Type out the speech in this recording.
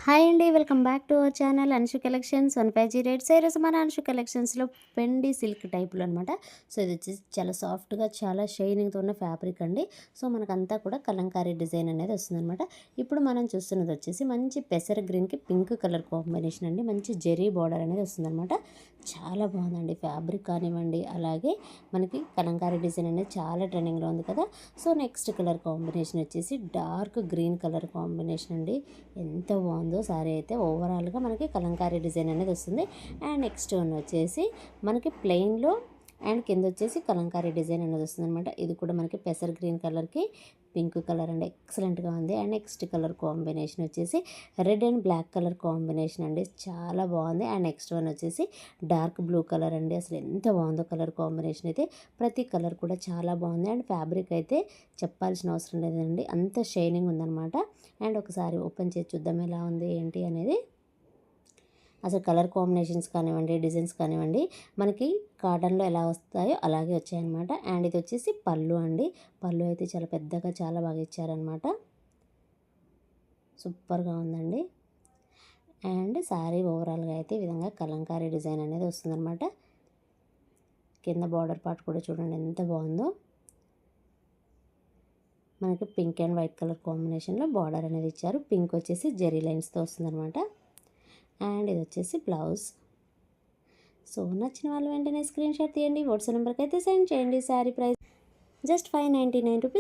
Hi అండి. Welcome back to our channel Anshu collections 15G rates. ఈరోజు మన అన్షు కలెక్షన్స్లో పెండి సిల్క్ టైప్లో అనమాట. సో ఇది వచ్చేసి చాలా సాఫ్ట్గా చాలా షైనింగ్తో ఉన్న ఫ్యాబ్రిక్ అండి. సో మనకంతా కూడా కలంకారీ డిజైన్ అనేది వస్తుందన్నమాట. ఇప్పుడు మనం చూస్తున్నది వచ్చేసి మంచి పెసర గ్రీన్కి పింక్ కలర్ కాంబినేషన్ అండి. మంచి జెరీ బార్డర్ అనేది వస్తుందన్నమాట. చాలా బాగుందండి ఫ్యాబ్రిక్ కానివ్వండి, అలాగే మనకి కలంకారీ డిజైన్ అనేది చాలా ట్రెండింగ్లో ఉంది కదా. సో నెక్స్ట్ కలర్ కాంబినేషన్ వచ్చేసి డార్క్ గ్రీన్ కలర్ కాంబినేషన్ అండి. ఎంత బాగుందో సారీ అయితే. ఓవరాల్గా మనకి కలంకారీ డిజైన్ అనేది వస్తుంది. అండ్ నెక్స్ట్ వన్ వచ్చేసి మనకి ప్లెయిన్లో అండ్ కింద వచ్చేసి కలంకారీ డిజైన్ అనేది వస్తుంది అనమాట. ఇది కూడా మనకి పెసర్ గ్రీన్ కలర్కి పింక్ కలర్ అండి, ఎక్సలెంట్గా ఉంది. అండ్ నెక్స్ట్ కలర్ కాంబినేషన్ వచ్చేసి red and black colour combination అండి, చాలా బాగుంది. అండ్ నెక్స్ట్ వన్ వచ్చేసి డార్క్ బ్లూ కలర్ అండి. అసలు ఎంత బాగుందో కలర్ కాంబినేషన్ అయితే. ప్రతి కలర్ కూడా చాలా బాగుంది. అండ్ ఫ్యాబ్రిక్ అయితే చెప్పాల్సిన అవసరం లేదండి, అంత షైనింగ్ ఉందన్నమాట. అండ్ ఒకసారి ఓపెన్ చేసి చూద్దాం ఎలా ఉంది ఏంటి అనేది. అసలు కలర్ కాంబినేషన్స్ కానివ్వండి, డిజైన్స్ కానివ్వండి, మనకి కాటన్లో ఎలా వస్తాయో అలాగే వచ్చాయన్నమాట. అండ్ ఇది వచ్చేసి పళ్ళు అండి. పళ్ళు అయితే చాలా పెద్దగా చాలా బాగా ఇచ్చారనమాట. సూపర్గా ఉందండి. అండ్ శారీ ఓవరాల్గా అయితే ఈ విధంగా కలంకారీ డిజైన్ అనేది వస్తుందన్నమాట. కింద బార్డర్ పార్ట్ కూడా చూడండి ఎంత బాగుందో. మనకి పింక్ అండ్ వైట్ కలర్ కాంబినేషన్లో బార్డర్ అనేది ఇచ్చారు. పింక్ వచ్చేసి జెరీ లైన్స్తో వస్తుందన్నమాట. అండ్ ఇది వచ్చేసి బ్లౌజ్. సో నచ్చిన వాళ్ళు వెంటనే స్క్రీన్ షాట్ తీయండి, వాట్సాప్ నెంబర్కి అయితే సెండ్ చేయండి. Sari price just 599 rupees.